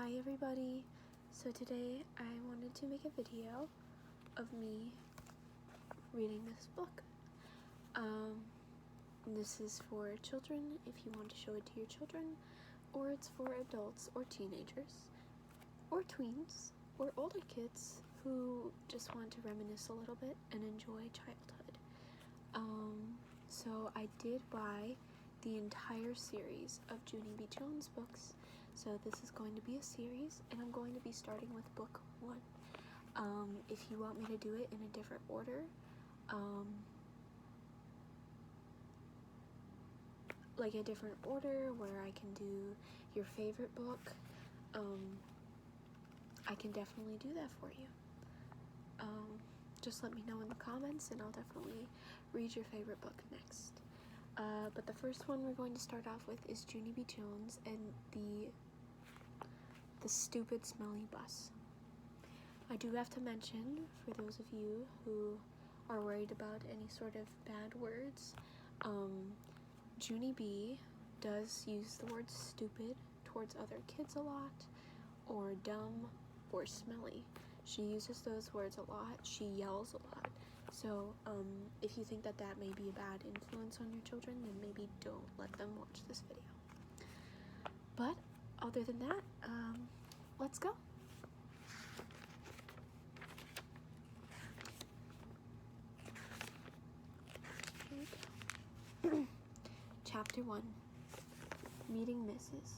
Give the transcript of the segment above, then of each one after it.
Hi everybody, so today I wanted to make a video of me reading this book. This is for children if you want to show it to your children, or it's for adults or teenagers, or tweens, or older kids who just want to reminisce a little bit and enjoy childhood. So I did buy the entire series of Junie B. Jones books. So this is going to be a series, and I'm going to be starting with book 1. If you want me to do it in a different order, like a different order where I can do your favorite book, I can definitely do that for you. Just let me know in the comments and I'll definitely read your favorite book next. But the first one we're going to start off with is Junie B. Jones and the stupid smelly bus. I do have to mention, for those of you who are worried about any sort of bad words, Junie B. does use the word stupid towards other kids a lot, or dumb, or smelly. She uses those words a lot. She yells a lot. So if you think that may be a bad influence on your children, then maybe don't let them watch this video. But other than that, let's go. Here we go. Chapter 1, Meeting Mrs.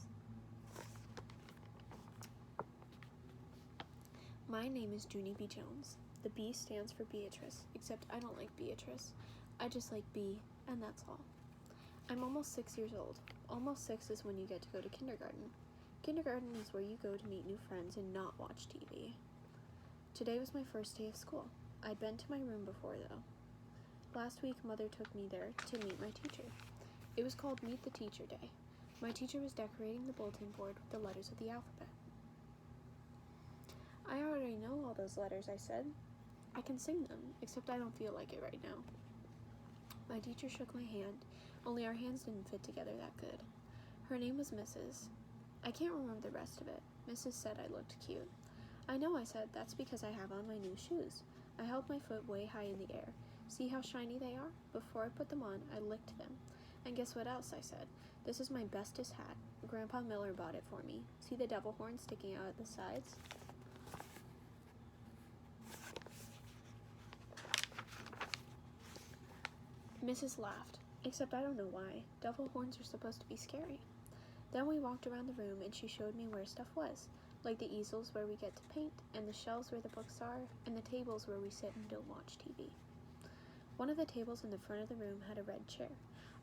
My name is Junie B. Jones. The B stands for Beatrice, except I don't like Beatrice. I just like B, and that's all. I'm almost 6 years old. Almost 6 is when you get to go to kindergarten. Kindergarten is where you go to meet new friends and not watch TV. Today was my first day of school. I'd been to my room before, though. Last week, Mother took me there to meet my teacher. It was called Meet the Teacher Day. My teacher was decorating the bulletin board with the letters of the alphabet. I already know all those letters, I said. I can sing them, except I don't feel like it right now. My teacher shook my hand, only our hands didn't fit together that good. Her name was Mrs. I can't remember the rest of it. Mrs. said I looked cute. I know, I said, that's because I have on my new shoes. I held my foot way high in the air. See how shiny they are? Before I put them on, I licked them. And guess what else, I said. This is my bestest hat. Grandpa Miller bought it for me. See the devil horn sticking out at the sides? Mrs. laughed, except I don't know why. Devil horns are supposed to be scary. Then we walked around the room and she showed me where stuff was, like the easels where we get to paint, and the shelves where the books are, and the tables where we sit and don't watch TV. One of the tables in the front of the room had a red chair.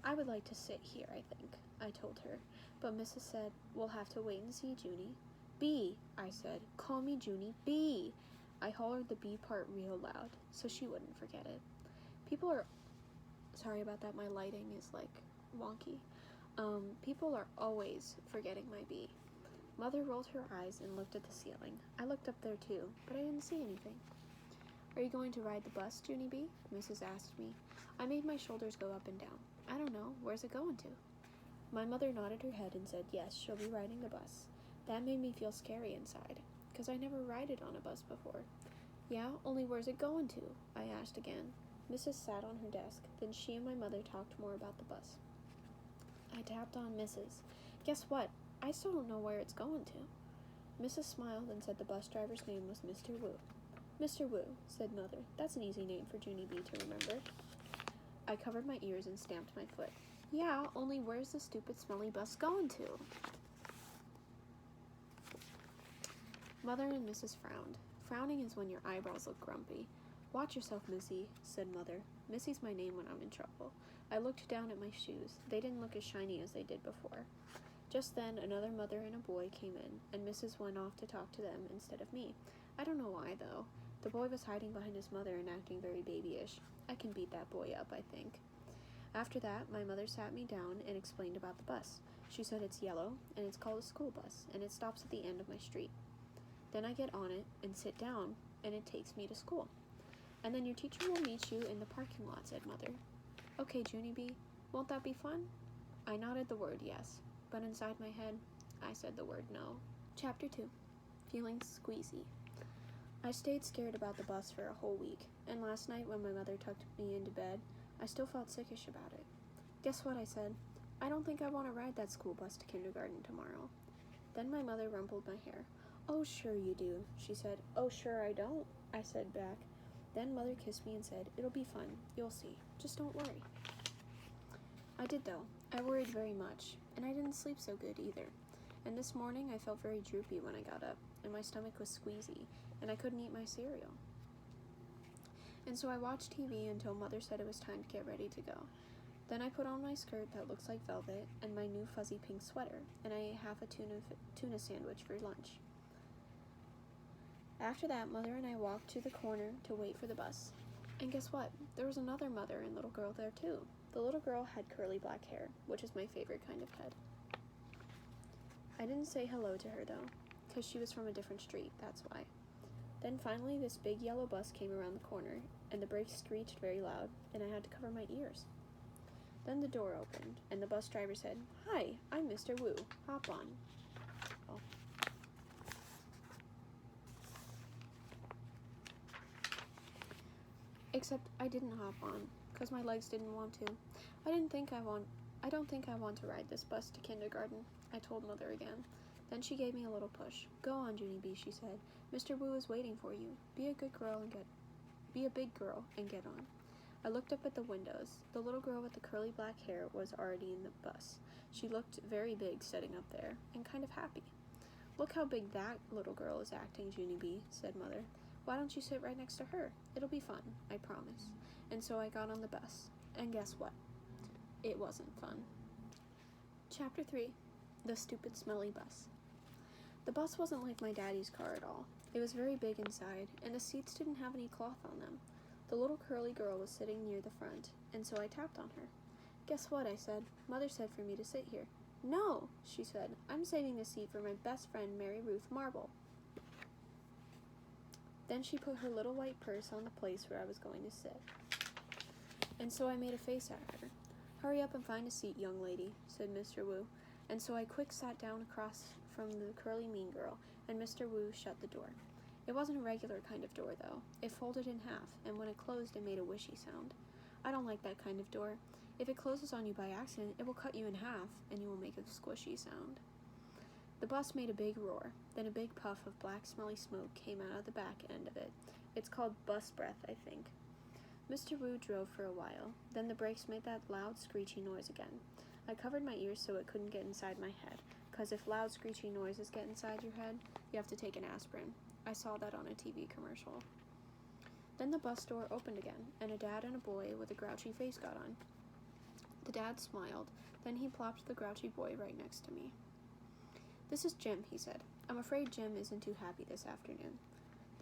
I would like to sit here, I think, I told her, but Mrs. said, we'll have to wait and see, Junie. B, I said, call me Junie, B. I hollered the B part real loud, so she wouldn't forget it. Sorry about that, my lighting is like wonky. People are always forgetting my B. Mother rolled her eyes and looked at the ceiling. I looked up there too, but I didn't see anything. Are you going to ride the bus, Junie B? Mrs. asked me. I made my shoulders go up and down. I don't know, where's it going to? My mother nodded her head and said, yes, she'll be riding the bus. That made me feel scary inside, 'cause I never rided on a bus before. Yeah, only where's it going to? I asked again. Mrs. sat on her desk, then she and my mother talked more about the bus. I tapped on Mrs. Guess what? I still don't know where it's going to. Mrs. smiled and said the bus driver's name was Mr. Wu. Mr. Wu, said Mother. That's an easy name for Junie B to remember. I covered my ears and stamped my foot. Yeah, only where's the stupid smelly bus going to? Mother and Mrs. frowned. Frowning is when your eyebrows look grumpy. Watch yourself, Missy, said Mother. Missy's my name when I'm in trouble. I looked down at my shoes. They didn't look as shiny as they did before. Just then, another mother and a boy came in, and Mrs. went off to talk to them instead of me. I don't know why, though. The boy was hiding behind his mother and acting very babyish. I can beat that boy up, I think. After that, my mother sat me down and explained about the bus. She said it's yellow, and it's called a school bus, and it stops at the end of my street. Then I get on it and sit down, and it takes me to school. And then your teacher will meet you in the parking lot, said Mother. Okay, Junie B, won't that be fun? I nodded the word yes, but inside my head, I said the word no. Chapter 2. Feeling squeezy. I stayed scared about the bus for a whole week, and last night when my mother tucked me into bed, I still felt sickish about it. Guess what I said? I don't think I want to ride that school bus to kindergarten tomorrow. Then my mother rumpled my hair. Oh, sure you do, she said. Oh, sure I don't, I said back. Then Mother kissed me and said, it'll be fun, you'll see, just don't worry. I did though. I worried very much, and I didn't sleep so good either. And this morning I felt very droopy when I got up, and my stomach was squeezy, and I couldn't eat my cereal. And so I watched TV until Mother said it was time to get ready to go. Then I put on my skirt that looks like velvet and my new fuzzy pink sweater, and I ate half a tuna sandwich for lunch. After that, Mother and I walked to the corner to wait for the bus. And guess what? There was another mother and little girl there too. The little girl had curly black hair, which is my favorite kind of head. I didn't say hello to her though, because she was from a different street, that's why. Then finally this big yellow bus came around the corner, and the brakes screeched very loud, and I had to cover my ears. Then the door opened, and the bus driver said, Hi, I'm Mr. Wu. Hop on. Oh. Except I didn't hop on, because my legs didn't want to. I don't think I want to ride this bus to kindergarten, I told Mother again. Then she gave me a little push. Go on, Junie B, she said. Mr. Wu is waiting for you. Be a big girl and get on. I looked up at the windows. The little girl with the curly black hair was already in the bus. She looked very big sitting up there, and kind of happy. Look how big that little girl is acting, Junie B, said Mother. Why don't you sit right next to her? It'll be fun, I promise. And so I got on the bus. And guess what? It wasn't fun. Chapter 3. The Stupid Smelly Bus. The bus wasn't like my daddy's car at all. It was very big inside, and the seats didn't have any cloth on them. The little curly girl was sitting near the front, and so I tapped on her. Guess what, I said. Mother said for me to sit here. No, she said. I'm saving the seat for my best friend, Mary Ruth Marble. Then she put her little white purse on the place where I was going to sit. And so I made a face at her. Hurry up and find a seat, young lady, said Mr. Wu. And so I quick sat down across from the curly mean girl, and Mr. Wu shut the door. It wasn't a regular kind of door, though. It folded in half, and when it closed, it made a wishy sound. I don't like that kind of door. If it closes on you by accident, it will cut you in half, and you will make a squishy sound. The bus made a big roar. Then a big puff of black, smelly smoke came out of the back end of it. It's called bus breath, I think. Mr. Wu drove for a while. Then the brakes made that loud, screechy noise again. I covered my ears so it couldn't get inside my head, because if loud, screechy noises get inside your head, you have to take an aspirin. I saw that on a TV commercial. Then the bus door opened again, and a dad and a boy with a grouchy face got on. The dad smiled, then he plopped the grouchy boy right next to me. This is Jim, he said. I'm afraid Jim isn't too happy this afternoon.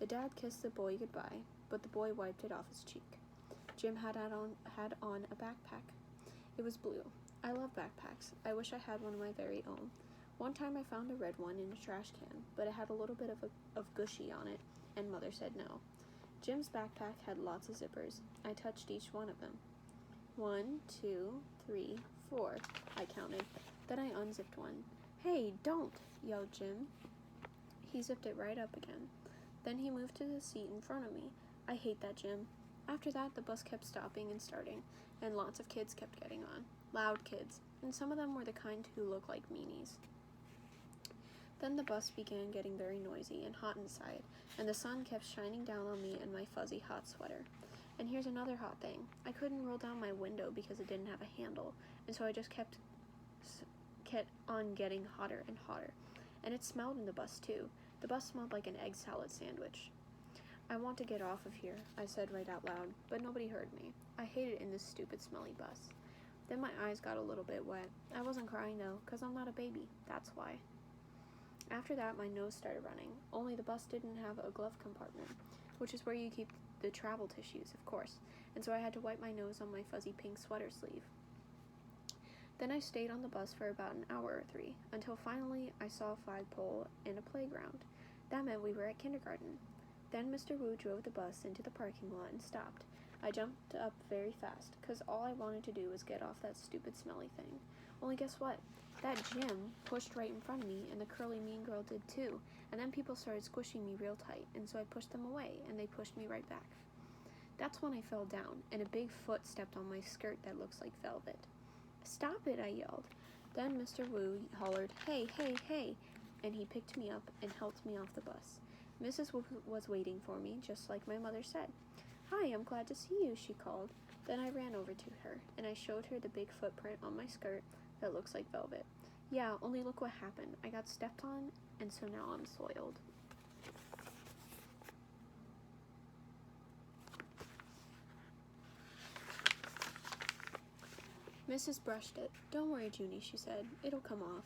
The dad kissed the boy goodbye, but the boy wiped it off his cheek. Jim had on a backpack. It was blue. I love backpacks. I wish I had one of my very own. One time I found a red one in a trash can, but it had a little bit of gushy on it, and Mother said no. Jim's backpack had lots of zippers. I touched each one of them. 1, 2, 3, 4, I counted. Then I unzipped one. Hey, don't, yelled Jim. He zipped it right up again. Then he moved to the seat in front of me. I hate that, Jim. After that, the bus kept stopping and starting, and lots of kids kept getting on. Loud kids, and some of them were the kind who looked like meanies. Then the bus began getting very noisy and hot inside, and the sun kept shining down on me and my fuzzy hot sweater. And here's another hot thing. I couldn't roll down my window because it didn't have a handle, and so I just kept on getting hotter and hotter. And it smelled in the bus too. The bus smelled like an egg salad sandwich. I want to get off of here, I said right out loud, but nobody heard me. I hate it in this stupid smelly bus. Then my eyes got a little bit wet. I wasn't crying though, 'cause I'm not a baby, that's why. After that, my nose started running, only the bus didn't have a glove compartment, which is where you keep the travel tissues, of course, and so I had to wipe my nose on my fuzzy pink sweater sleeve. Then I stayed on the bus for about an hour or 3, until finally I saw a flagpole and a playground. That meant we were at kindergarten. Then Mr. Wu drove the bus into the parking lot and stopped. I jumped up very fast, 'cause all I wanted to do was get off that stupid smelly thing. Only guess what? That Jim pushed right in front of me, and the curly mean girl did too, and then people started squishing me real tight, and so I pushed them away, and they pushed me right back. That's when I fell down, and a big foot stepped on my skirt that looks like velvet. "Stop it," I yelled. Then Mr. Wu hollered, "Hey, hey, hey," and he picked me up and helped me off the bus. Mrs. Wu was waiting for me, just like my mother said. "Hi, I'm glad to see you," she called. Then I ran over to her, and I showed her the big footprint on my skirt that looks like velvet. "Yeah, only look what happened. I got stepped on, and so now I'm soiled." Mrs. brushed it. "Don't worry, Junie," she said. "It'll come off."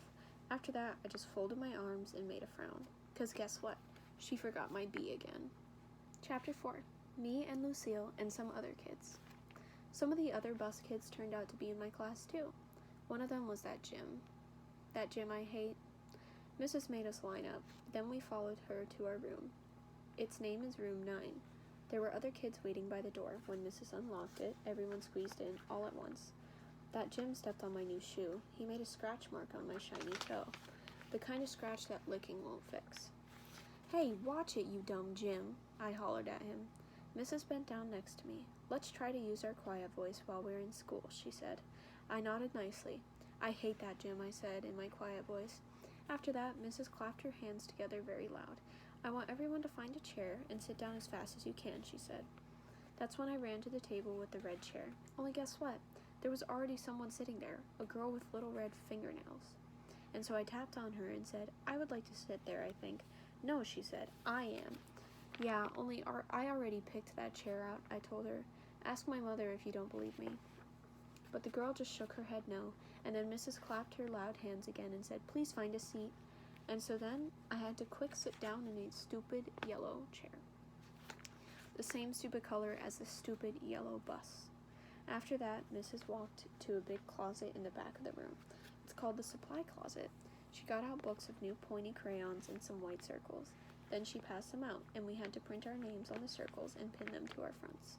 After that, I just folded my arms and made a frown. 'Cause guess what? She forgot my B again. Chapter 4. Me and Lucille and some other kids. Some of the other bus kids turned out to be in my class too. One of them was that Jim. That Jim I hate. Mrs. made us line up. Then we followed her to our room. Its name is room 9. There were other kids waiting by the door. When Mrs. unlocked it, everyone squeezed in all at once. That Jim stepped on my new shoe. He made a scratch mark on my shiny toe. The kind of scratch that licking won't fix. "Hey, watch it, you dumb Jim," I hollered at him. Mrs. bent down next to me. "Let's try to use our quiet voice while we're in school," she said. I nodded nicely. "I hate that Jim," I said in my quiet voice. After that, Mrs. clapped her hands together very loud. "I want everyone to find a chair and sit down as fast as you can," she said. That's when I ran to the table with the red chair. Only guess what? There was already someone sitting there, a girl with little red fingernails. And so I tapped on her and said, "I would like to sit there, I think." "No," she said, "I am." "Yeah, only I already picked that chair out," I told her. "Ask my mother if you don't believe me." But the girl just shook her head no, and then Mrs. clapped her loud hands again and said, "Please find a seat." And so then I had to quick sit down in a stupid yellow chair. The same stupid color as the stupid yellow bus. After that, Mrs. walked to a big closet in the back of the room. It's called the supply closet. She got out books of new pointy crayons and some white circles. Then she passed them out, and we had to print our names on the circles and pin them to our fronts.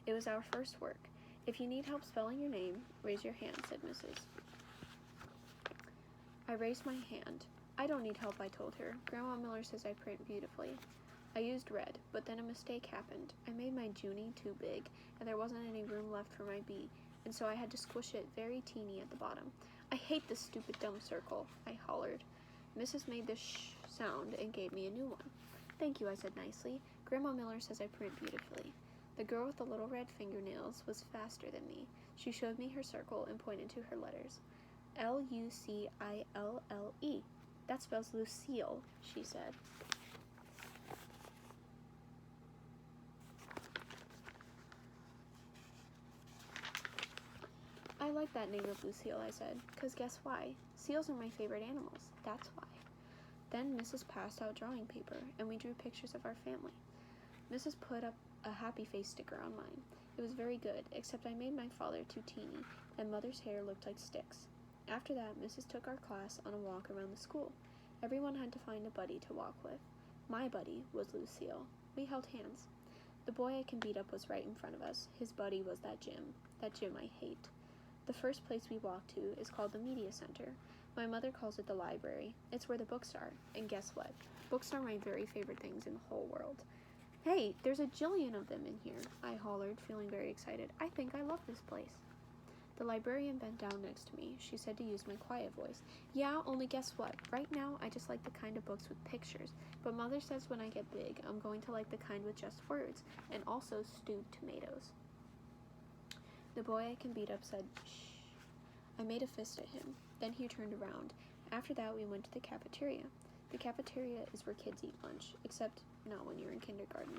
It was our first work. "If you need help spelling your name, raise your hand," said Mrs. I raised my hand. "I don't need help," I told her. "Grandma Miller says I print beautifully." I used red, but then a mistake happened. I made my Junie too big, and there wasn't any room left for my B, and so I had to squish it very teeny at the bottom. "I hate this stupid dumb circle," I hollered. Mrs. made the shh sound and gave me a new one. "Thank you," I said nicely. "Grandma Miller says I print beautifully." The girl with the little red fingernails was faster than me. She showed me her circle and pointed to her letters. "Lucille. That spells Lucille," she said. "I like that name of Lucille," I said, "'cause guess why? Seals are my favorite animals, that's why." Then Mrs. passed out drawing paper, and we drew pictures of our family. Mrs. put up a happy face sticker on mine. It was very good, except I made my father too teeny, and Mother's hair looked like sticks. After that, Mrs. took our class on a walk around the school. Everyone had to find a buddy to walk with. My buddy was Lucille. We held hands. The boy I can beat up was right in front of us. His buddy was that Jim I hate. The first place we walked to is called the Media Center. My mother calls it the library. It's where the books are. And guess what? Books are my very favorite things in the whole world. "Hey, there's a jillion of them in here," I hollered, feeling very excited. "I think I love this place." The librarian bent down next to me. She said to use my quiet voice. "Yeah, only guess what? Right now, I just like the kind of books with pictures. But Mother says when I get big, I'm going to like the kind with just words, and also stewed tomatoes." The boy I can beat up said, "Shh." I made a fist at him. Then he turned around. After that, we went to the cafeteria. The cafeteria is where kids eat lunch, except not when you're in kindergarten.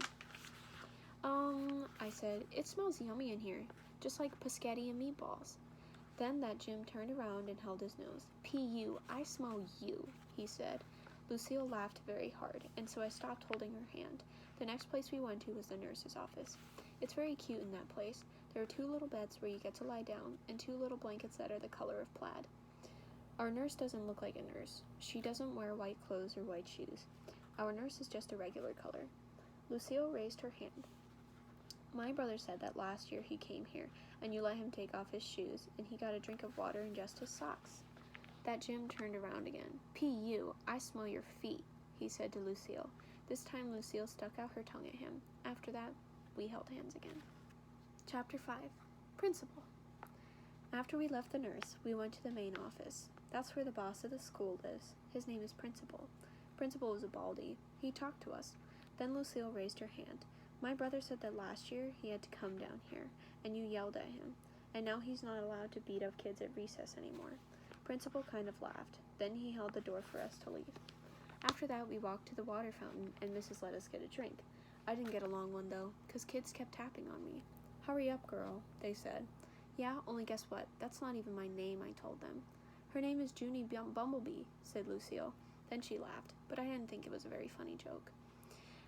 I said, "It smells yummy in here, just like pescetti and meatballs." Then that Jim turned around and held his nose. "P.U., I smell you," he said. Lucille laughed very hard, and so I stopped holding her hand. The next place we went to was the nurse's office. It's very cute in that place. There are 2 little beds where you get to lie down, and 2 little blankets that are the color of plaid. Our nurse doesn't look like a nurse. She doesn't wear white clothes or white shoes. Our nurse is just a regular color. Lucille raised her hand. My brother said that last year he came here, and you let him take off his shoes, and he got a drink of water in just his socks. That Jim turned around again. P.U., I smell your feet, he said to Lucille. This time Lucille stuck out her tongue at him. After that, we held hands again. Chapter 5. Principal. After we left the nurse, we went to the main office. That's where the boss of the school lives. His name is Principal. Principal was a baldy. He talked to us. Then Lucille raised her hand. My brother said that last year he had to come down here, and you yelled at him, and now he's not allowed to beat up kids at recess anymore. Principal kind of laughed. Then he held the door for us to leave. After that, we walked to the water fountain, and Mrs. let us get a drink. I didn't get a long one, though, 'cause kids kept tapping on me. Hurry up, girl, they said. Yeah, only guess what? That's not even my name, I told them. Her name is Junie Bumblebee, said Lucille. Then she laughed, but I didn't think it was a very funny joke.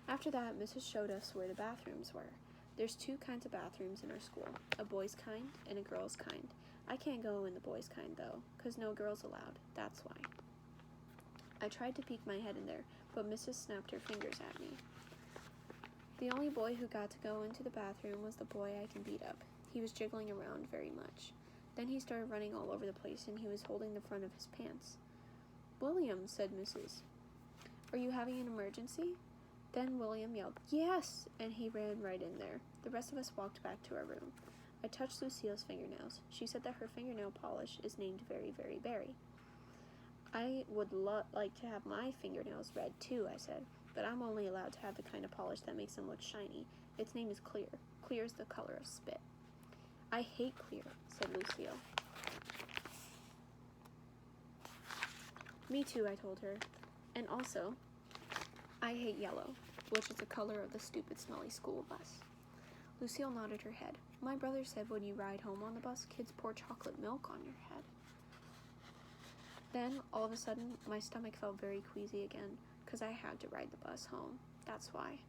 After that, Mrs. showed us where the bathrooms were. There's 2 kinds of bathrooms in our school, a boys' kind and a girls' kind. I can't go in the boys' kind, though, 'cause no girls allowed. That's why. I tried to peek my head in there, but Mrs. snapped her fingers at me. The only boy who got to go into the bathroom was the boy I can beat up. He was jiggling around very much. Then he started running all over the place, and he was holding the front of his pants. William, said Mrs. Are you having an emergency? Then William yelled, Yes! And he ran right in there. The rest of us walked back to our room. I touched Lucille's fingernails. She said that her fingernail polish is named Very, Very Berry. I would like to have my fingernails red too, I said, but I'm only allowed to have the kind of polish that makes them look shiny. Its name is Clear. Clear is the color of spit. I hate clear, said Lucille. Me too, I told her. And also, I hate yellow, which is the color of the stupid smelly school bus. Lucille nodded her head. My brother said when you ride home on the bus, kids pour chocolate milk on your head. Then, all of a sudden, my stomach felt very queasy again, 'cause I had to ride the bus home. That's why.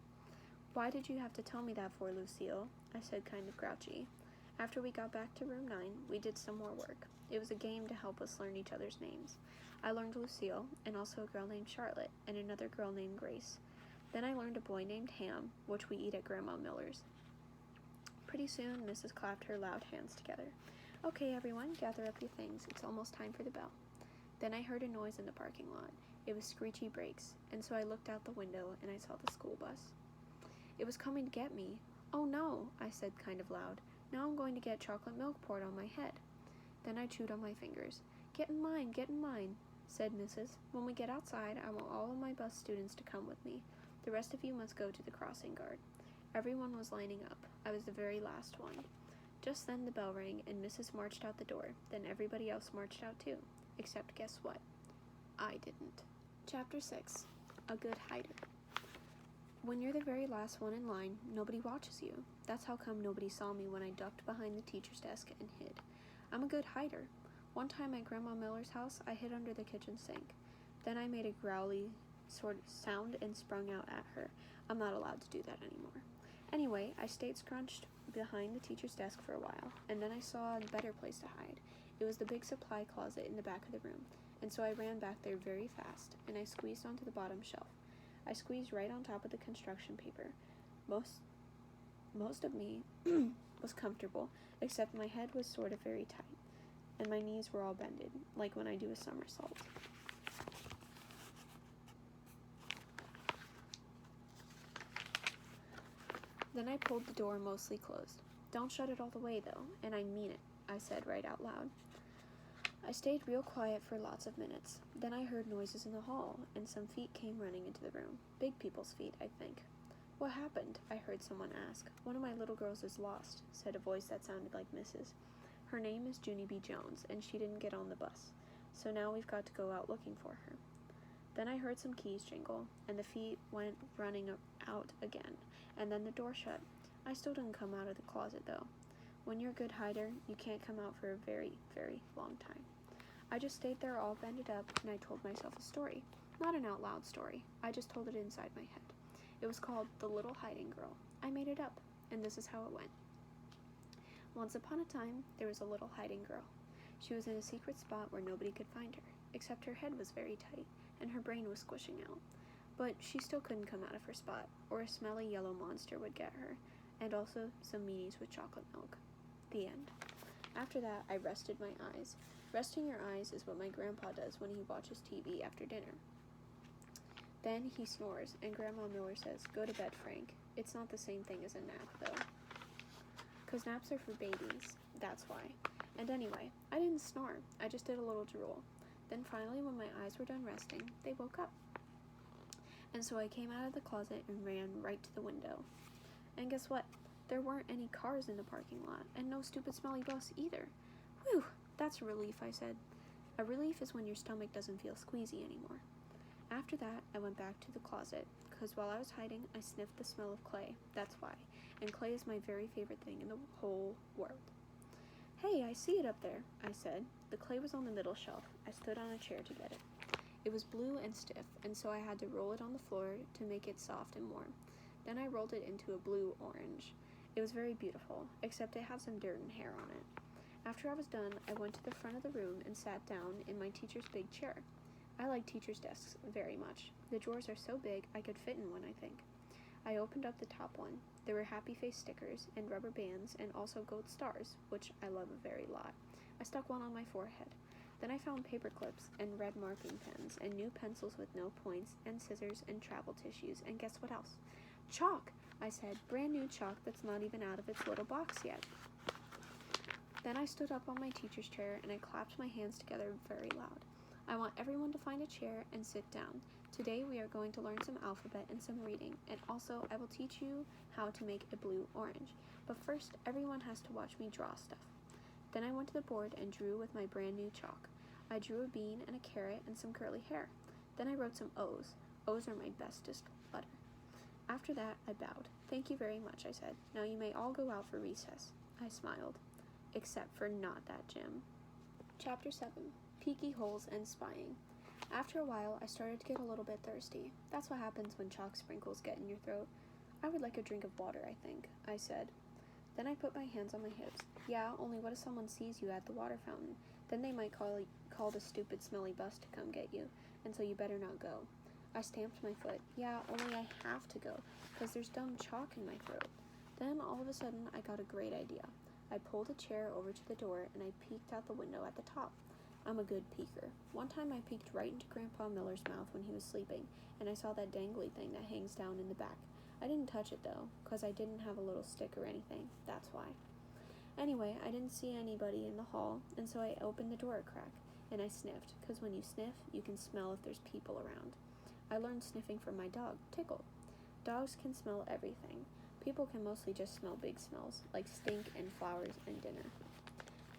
Why did you have to tell me that for, Lucille? I said, kind of grouchy. After we got back to room 9, we did some more work. It was a game to help us learn each other's names. I learned Lucille, and also a girl named Charlotte, and another girl named Grace. Then I learned a boy named Ham, which we eat at Grandma Miller's. Pretty soon, Mrs. clapped her loud hands together. Okay, everyone, gather up your things. It's almost time for the bell. Then I heard a noise in the parking lot. It was screechy brakes, and so I looked out the window and I saw the school bus. It was coming to get me. Oh no, I said kind of loud. Now I'm going to get chocolate milk poured on my head. Then I chewed on my fingers. Get in line, said Mrs. When we get outside, I want all of my bus students to come with me. The rest of you must go to the crossing guard. Everyone was lining up. I was the very last one. Just then the bell rang and Mrs. marched out the door. Then everybody else marched out too. Except guess what? I didn't. Chapter 6. A Good Hider. When you're the very last one in line, nobody watches you. That's how come nobody saw me when I ducked behind the teacher's desk and hid. I'm a good hider. One time at Grandma Miller's house, I hid under the kitchen sink. Then I made a growly sort of sound and sprung out at her. I'm not allowed to do that anymore. Anyway, I stayed scrunched behind the teacher's desk for a while, and then I saw a better place to hide. It was the big supply closet in the back of the room, and so I ran back there very fast, and I squeezed onto the bottom shelf. I squeezed right on top of the construction paper. Most of me was comfortable, except my head was sort of very tight, and my knees were all bended, like when I do a somersault. Then I pulled the door mostly closed. Don't shut it all the way, though, and I mean it, I said right out loud. I stayed real quiet for lots of minutes. Then I heard noises in the hall, and some feet came running into the room. Big people's feet, I think. What happened? I heard someone ask. One of my little girls is lost, said a voice that sounded like Mrs. Her name is Junie B. Jones, and she didn't get on the bus. So now we've got to go out looking for her. Then I heard some keys jingle, and the feet went running out again, and then the door shut. I still didn't come out of the closet, though. When you're a good hider, you can't come out for a very, very long time. I just stayed there all bended up, and I told myself a story. Not an out loud story. I just told it inside my head. It was called The Little Hiding Girl. I made it up, and this is how it went. Once upon a time, there was a little hiding girl. She was in a secret spot where nobody could find her, except her head was very tight, and her brain was squishing out. But she still couldn't come out of her spot, or a smelly yellow monster would get her, and also some meanies with chocolate milk. The end. After that, I rested my eyes. Resting your eyes is what my grandpa does when he watches TV after dinner. Then he snores, and Grandma Miller says, "Go to bed, Frank." It's not the same thing as a nap, though. 'Cause naps are for babies, that's why. And anyway, I didn't snore, I just did a little drool. Then finally, when my eyes were done resting, they woke up. And so I came out of the closet and ran right to the window. And guess what? There weren't any cars in the parking lot, and no stupid smelly bus either. Whew, that's a relief, I said. A relief is when your stomach doesn't feel squeezy anymore. After that, I went back to the closet, because while I was hiding, I sniffed the smell of clay, that's why, and clay is my very favorite thing in the whole world. "Hey, I see it up there," I said. The clay was on the middle shelf. I stood on a chair to get it. It was blue and stiff, and so I had to roll it on the floor to make it soft and warm. Then I rolled it into a blue-orange. It was very beautiful, except it had some dirt and hair on it. After I was done, I went to the front of the room and sat down in my teacher's big chair. I like teachers' desks very much. The drawers are so big I could fit in one, I think. I opened up the top one. There were happy face stickers and rubber bands and also gold stars, which I love a very lot. I stuck one on my forehead. Then I found paper clips and red marking pens and new pencils with no points and scissors and travel tissues, and guess what else? Chalk, I said, brand new chalk that's not even out of its little box yet. Then I stood up on my teacher's chair and I clapped my hands together very loud. I want everyone to find a chair and sit down. Today we are going to learn some alphabet and some reading, and also I will teach you how to make a blue-orange. But first, everyone has to watch me draw stuff. Then I went to the board and drew with my brand new chalk. I drew a bean and a carrot and some curly hair. Then I wrote some O's. O's are my bestest letter. After that, I bowed. "Thank you very much," I said. "Now you may all go out for recess." I smiled. Except for not that gym. Chapter 7. Peeky Holes and Spying. After a while, I started to get a little bit thirsty. That's what happens when chalk sprinkles get in your throat. "I would like a drink of water, I think," I said. Then I put my hands on my hips. "Yeah, only what if someone sees you at the water fountain? Then they might call the stupid smelly bus to come get you, and so you better not go." I stamped my foot. "Yeah, only I have to go, because there's dumb chalk in my throat." Then all of a sudden, I got a great idea. I pulled a chair over to the door, and I peeked out the window at the top. I'm a good peeker. One time I peeked right into Grandpa Miller's mouth when he was sleeping, and I saw that dangly thing that hangs down in the back. I didn't touch it, though, because I didn't have a little stick or anything. That's why. Anyway, I didn't see anybody in the hall, and so I opened the door a crack, and I sniffed, because when you sniff, you can smell if there's people around. I learned sniffing from my dog, Tickle. Dogs can smell everything. People can mostly just smell big smells, like stink and flowers and dinner.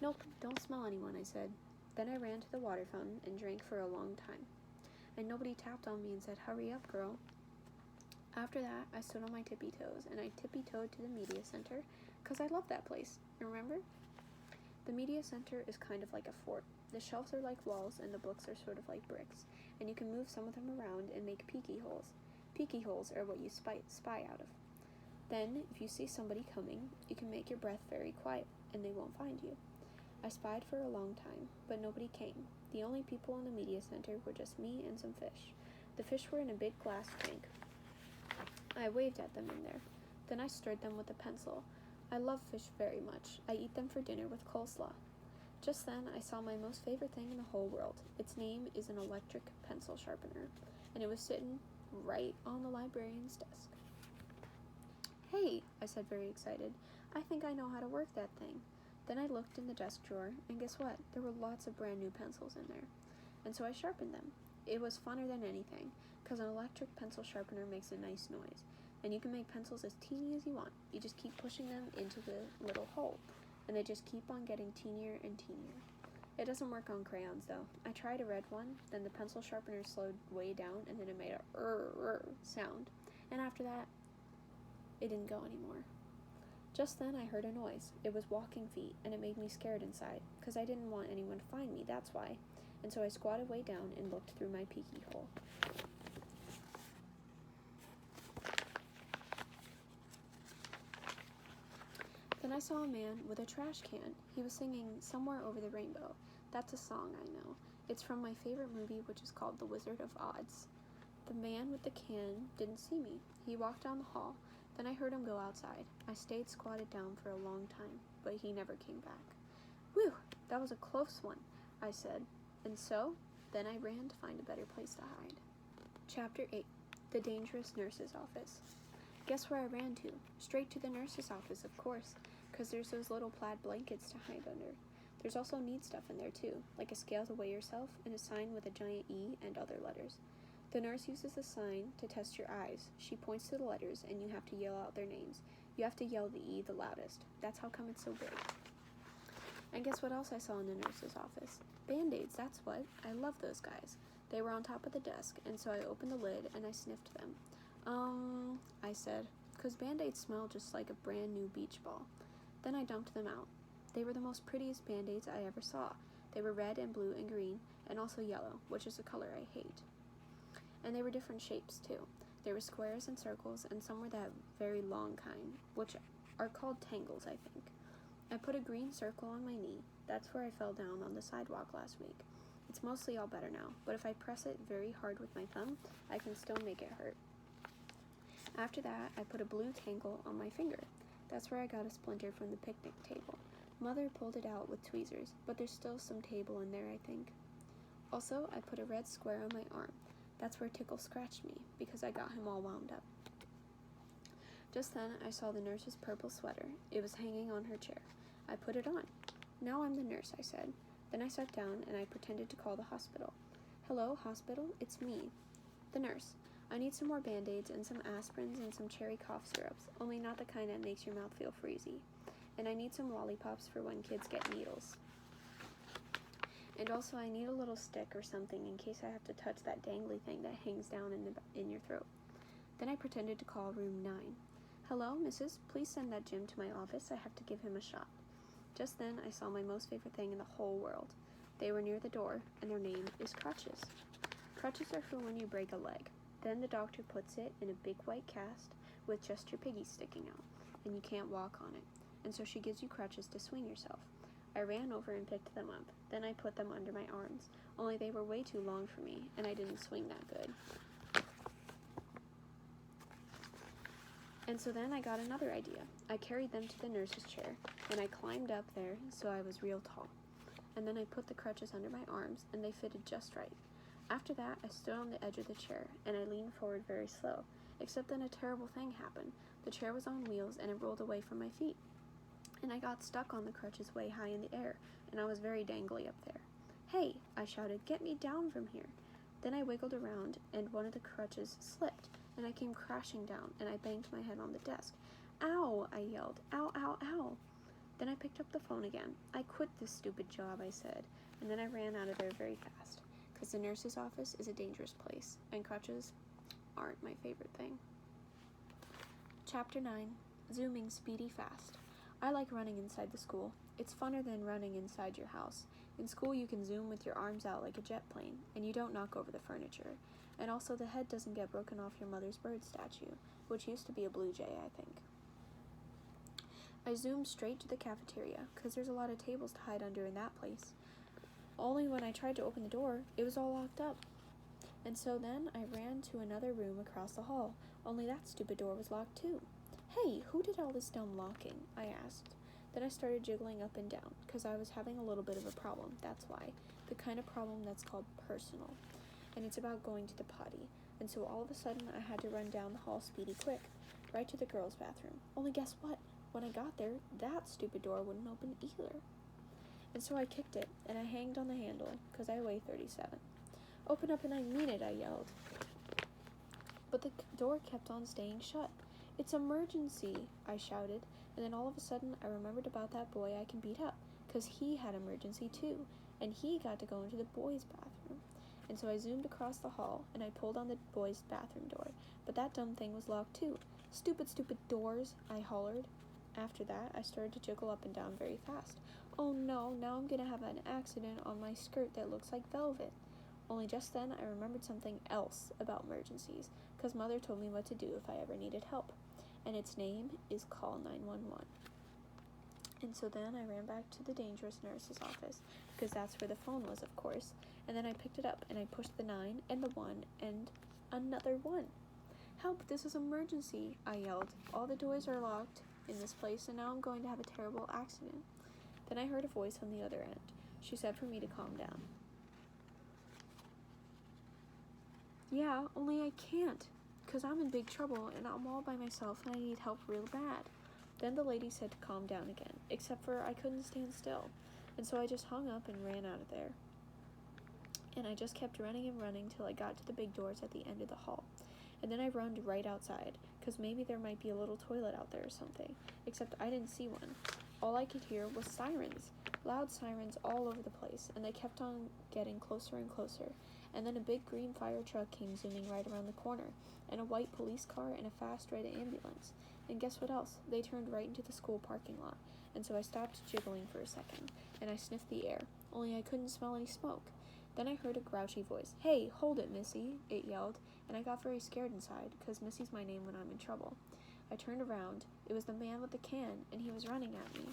"Nope, don't smell anyone," I said. Then I ran to the water fountain and drank for a long time. And nobody tapped on me and said, "Hurry up, girl." After that, I stood on my tippy toes, and I tippy-toed to the media center, because I love that place, remember? The media center is kind of like a fort. The shelves are like walls, and the books are sort of like bricks, and you can move some of them around and make peeky holes. Peeky holes are what you spy out of. Then, if you see somebody coming, you can make your breath very quiet, and they won't find you. I spied for a long time, but nobody came. The only people in the media center were just me and some fish. The fish were in a big glass tank. I waved at them in there. Then I stirred them with a pencil. I love fish very much. I eat them for dinner with coleslaw. Just then, I saw my most favorite thing in the whole world. Its name is an electric pencil sharpener, and it was sitting right on the librarian's desk. "Hey," I said, very excited. "I think I know how to work that thing." Then I looked in the desk drawer, and guess what? There were lots of brand new pencils in there. And so I sharpened them. It was funner than anything, because an electric pencil sharpener makes a nice noise, and you can make pencils as teeny as you want. You just keep pushing them into the little hole, and they just keep on getting teenier and teenier. It doesn't work on crayons, though. I tried a red one, then the pencil sharpener slowed way down, and then it made a sound, and after that, it didn't go anymore. Just then I heard a noise. It was walking feet, and it made me scared inside, because I didn't want anyone to find me, that's why. And so I squatted way down and looked through my peeky hole. Then I saw a man with a trash can. He was singing "Somewhere Over the Rainbow." That's a song I know. It's from my favorite movie, which is called The Wizard of Oz. The man with the can didn't see me. He walked down the hall. Then I heard him go outside. I stayed squatted down for a long time, but he never came back. Whew, that was a close one, I said. And so, then I ran to find a better place to hide. Chapter 8. The Dangerous Nurse's Office. Guess where I ran to? Straight to the nurse's office, of course, because there's those little plaid blankets to hide under. There's also neat stuff in there too, like a scale to weigh yourself and a sign with a giant E and other letters. The nurse uses the sign to test your eyes. She points to the letters and you have to yell out their names. You have to yell the E the loudest. That's how come it's so big. And guess what else I saw in the nurse's office? Band-Aids, that's what. I love those guys. They were on top of the desk, and so I opened the lid and I sniffed them. I said, 'cause Band-Aids smell just like a brand new beach ball. Then I dumped them out. They were the most prettiest Band-Aids I ever saw. They were red and blue and green, and also yellow, which is a color I hate. And they were different shapes, too. There were squares and circles, and some were that very long kind, which are called Tingles, I think. I put a green circle on my knee. That's where I fell down on the sidewalk last week. It's mostly all better now, but if I press it very hard with my thumb, I can still make it hurt. After that, I put a blue tangle on my finger. That's where I got a splinter from the picnic table. Mother pulled it out with tweezers, but there's still some table in there, I think. Also, I put a red square on my arm. That's where Tingles scratched me, because I got him all wound up. Just then, I saw the nurse's purple sweater. It was hanging on her chair. I put it on. Now I'm the nurse, I said. Then I sat down and I pretended to call the hospital. Hello, hospital, it's me, the nurse. I need some more Band-Aids and some aspirins and some cherry cough syrups, only not the kind that makes your mouth feel freezy. And I need some lollipops for when kids get needles. And also I need a little stick or something in case I have to touch that dangly thing that hangs down in your throat. Then I pretended to call room 9. Hello, missus, please send that Jim to my office. I have to give him a shot. Just then, I saw my most favorite thing in the whole world. They were near the door, and their name is crutches. Crutches are for when you break a leg. Then the doctor puts it in a big white cast with just your piggy sticking out, and you can't walk on it. And so she gives you crutches to swing yourself. I ran over and picked them up. Then I put them under my arms, only they were way too long for me, and I didn't swing that good. And so then I got another idea. I carried them to the nurse's chair, and I climbed up there so I was real tall. And then I put the crutches under my arms, and they fitted just right. After that, I stood on the edge of the chair, and I leaned forward very slow, except then a terrible thing happened. The chair was on wheels, and it rolled away from my feet. And I got stuck on the crutches way high in the air, and I was very dangly up there. Hey, I shouted, get me down from here. Then I wiggled around, and one of the crutches slipped, and I came crashing down, and I banged my head on the desk. Ow, I yelled. Ow, ow, ow. Then I picked up the phone again. I quit this stupid job, I said, and then I ran out of there very fast, because the nurse's office is a dangerous place, and crutches aren't my favorite thing. Chapter 9. Zooming speedy fast. I like running inside the school. It's funner than running inside your house. In school, you can zoom with your arms out like a jet plane, and you don't knock over the furniture. And also, the head doesn't get broken off your mother's bird statue, which used to be a blue jay, I think. I zoomed straight to the cafeteria, because there's a lot of tables to hide under in that place. Only when I tried to open the door, it was all locked up. And so then I ran to another room across the hall, only that stupid door was locked too. Hey, who did all this dumb locking? I asked. Then I started jiggling up and down, because I was having a little bit of a problem, that's why. The kind of problem that's called personal. And it's about going to the potty. And so all of a sudden I had to run down the hall speedy quick, right to the girls' bathroom. Only guess what? When I got there, that stupid door wouldn't open either. And so I kicked it, and I hanged on the handle, because I weigh 37. Open up and I mean it, I yelled. But the door kept on staying shut. It's emergency, I shouted, and then all of a sudden I remembered about that boy I can beat up, because he had emergency too, and he got to go into the boys' bathroom. And so I zoomed across the hall, and I pulled on the boys' bathroom door, but that dumb thing was locked too. Stupid, stupid doors, I hollered. After that, I started to jiggle up and down very fast. Oh no, now I'm gonna have an accident on my skirt that looks like velvet. Only just then I remembered something else about emergencies, because Mother told me what to do if I ever needed help. And its name is call 911. And so then I ran back to the dangerous nurse's office, because that's where the phone was, of course. And then I picked it up, and I pushed the 9 and the 1 and another 1. Help, this is an emergency, I yelled. All the doors are locked in this place, and now I'm going to have a terrible accident. Then I heard a voice on the other end. She said for me to calm down. Yeah, only I can't, 'cause I'm in big trouble, and I'm all by myself, and I need help real bad. Then the lady said to calm down again, except for I couldn't stand still, and so I just hung up and ran out of there. And I just kept running and running till I got to the big doors at the end of the hall. And then I run right outside, 'cause maybe there might be a little toilet out there or something, except I didn't see one. All I could hear was sirens, loud sirens all over the place, and they kept on getting closer and closer. And then a big green fire truck came zooming right around the corner, and a white police car and a fast red ambulance. And guess what else? They turned right into the school parking lot, and so I stopped jiggling for a second, and I sniffed the air, only I couldn't smell any smoke. Then I heard a grouchy voice. Hey, hold it, Missy, it yelled, and I got very scared inside, 'cause Missy's my name when I'm in trouble. I turned around. It was the man with the can, and he was running at me.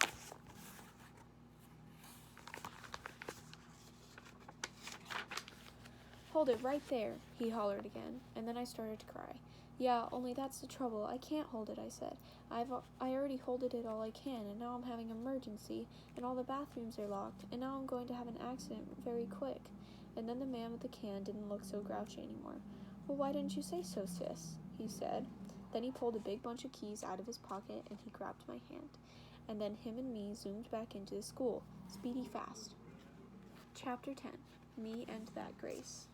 Hold it right there, he hollered again, and then I started to cry. Yeah, only that's the trouble. I can't hold it, I said. I already holded it all I can, and now I'm having an emergency, and all the bathrooms are locked, and now I'm going to have an accident very quick. And then the man with the can didn't look so grouchy anymore. Well, why didn't you say so, sis? He said. Then he pulled a big bunch of keys out of his pocket, and he grabbed my hand. And then him and me zoomed back into the school, speedy fast. Chapter 10. Me and that Grace.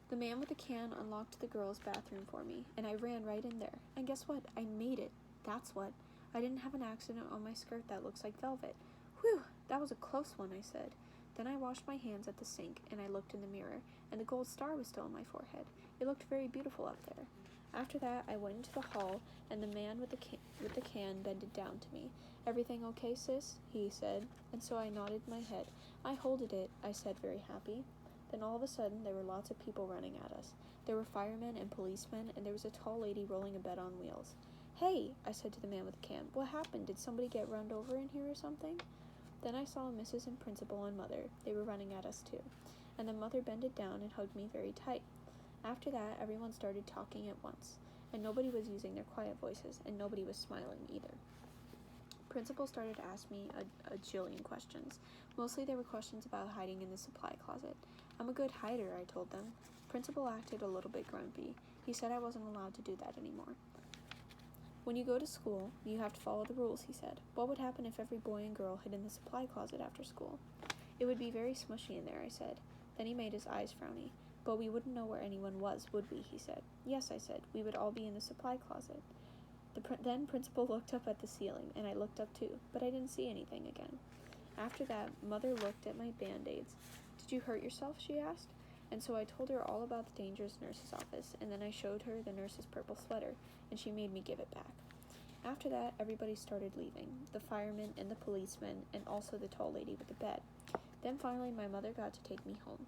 The man with the can unlocked the girls' bathroom for me, and I ran right in there. And guess what? I made it. That's what. I didn't have an accident on my skirt that looks like velvet. Whew, that was a close one, I said. Then I washed my hands at the sink, and I looked in the mirror, and the gold star was still on my forehead. It looked very beautiful up there. After that, I went into the hall, and the man with the can bended down to me. Everything okay, sis? He said, and so I nodded my head. I holded it, I said, very happy. Then all of a sudden, there were lots of people running at us. There were firemen and policemen, and there was a tall lady rolling a bed on wheels. Hey, I said to the man with the can, what happened? Did somebody get run over in here or something? Then I saw Mrs. and Principal and Mother. They were running at us too. And the mother bended down and hugged me very tight. After that, everyone started talking at once, and nobody was using their quiet voices, and nobody was smiling either. Principal started to ask me a jillion questions. Mostly they were questions about hiding in the supply closet. I'm a good hider, I told them. Principal acted a little bit grumpy. He said I wasn't allowed to do that anymore. When you go to school, you have to follow the rules, he said. What would happen if every boy and girl hid in the supply closet after school? It would be very smushy in there, I said. Then he made his eyes frowny. But we wouldn't know where anyone was, would we, he said. Yes, I said. We would all be in the supply closet. Then Principal looked up at the ceiling, and I looked up too, but I didn't see anything again. After that, Mother looked at my band-aids. Did you hurt yourself, she asked. And so I told her all about the dangerous nurse's office, and then I showed her the nurse's purple sweater, and she made me give it back. After that, everybody started leaving, the firemen and the policemen, and also the tall lady with the bed. Then finally, my mother got to take me home.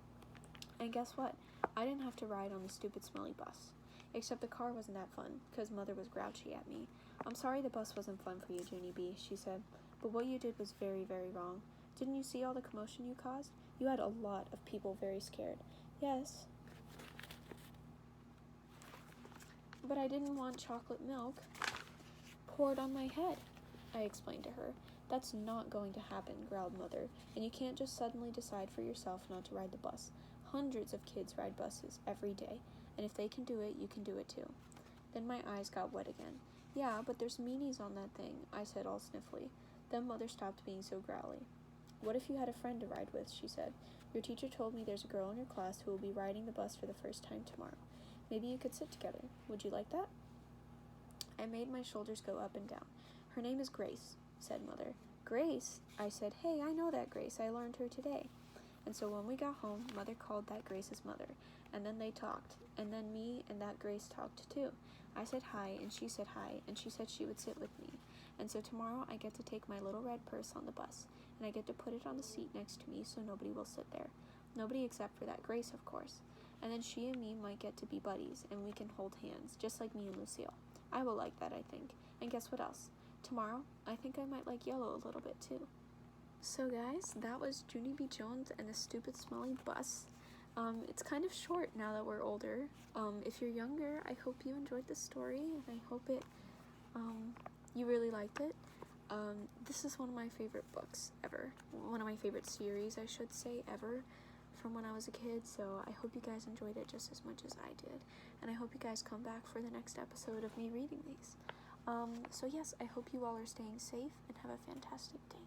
And guess what? I didn't have to ride on the stupid Smelly bus. Except the car wasn't that fun, because Mother was grouchy at me. I'm sorry the bus wasn't fun for you, Junie B., she said, but what you did was very, very wrong. Didn't you see all the commotion you caused? You had a lot of people very scared. Yes. But I didn't want chocolate milk poured on my head, I explained to her. That's not going to happen, growled Mother, and you can't just suddenly decide for yourself not to ride the bus. Hundreds of kids ride buses every day, and if they can do it, you can do it too. Then my eyes got wet again. Yeah, but there's meanies on that thing, I said all sniffly. Then Mother stopped being so growly. What if you had a friend to ride with, she said. Your teacher told me there's a girl in your class who will be riding the bus for the first time tomorrow. Maybe you could sit together. Would you like that? I made my shoulders go up and down. Her name is Grace, said Mother. Grace? I said, hey, I know that Grace. I learned her today. And so when we got home, Mother called that Grace's mother, and then they talked, and then me and that Grace talked too. I said hi, and she said hi, and she said she would sit with me. And so tomorrow I get to take my little red purse on the bus, and I get to put it on the seat next to me so nobody will sit there. Nobody except for that Grace, of course. And then she and me might get to be buddies, and we can hold hands, just like me and Lucille. I will like that, I think. And guess what else? Tomorrow, I think I might like yellow a little bit too. So guys, that was Junie B. Jones and the stupid Smelly bus. It's kind of short now that we're older. If you're younger, I hope you enjoyed the story, and I hope you really liked it. This is one of my favorite books ever. One of my favorite series, I should say, ever, from when I was a kid, so I hope you guys enjoyed it just as much as I did, and I hope you guys come back for the next episode of me reading these. So yes, I hope you all are staying safe and have a fantastic day.